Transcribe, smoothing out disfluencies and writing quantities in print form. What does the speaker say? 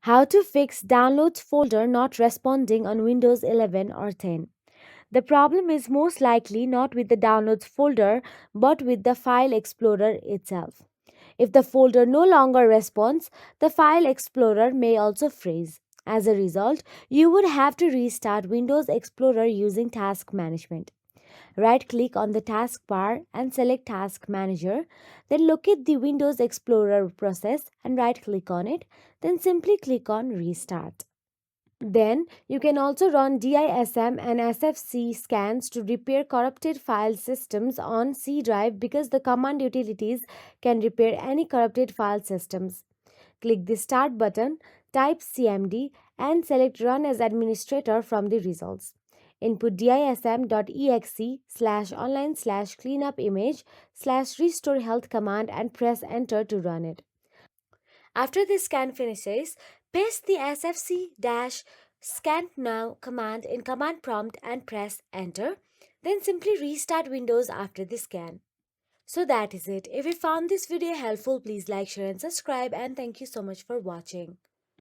How to fix Downloads folder not responding on Windows 11 or 10. The problem is most likely not with the Downloads folder but with the File Explorer itself. If the folder no longer responds, the File Explorer may also freeze. As a result, you would have to restart Windows Explorer using Task Management. Right click on the taskbar and select Task Manager. Then locate the Windows Explorer process and right click on it. Then simply click on Restart. Then you can also run DISM and SFC scans to repair corrupted file systems on C drive because the command utilities can repair any corrupted file systems. Click the Start button, type CMD, and select Run as Administrator from the results. Input dism.exe /online /cleanup image /restore health command and press enter to run it. After the scan finishes, paste the sfc-scan now command in command prompt and press enter. Then simply restart Windows after the scan. So that is it. If you found this video helpful, please like, share and subscribe, and thank you so much for watching.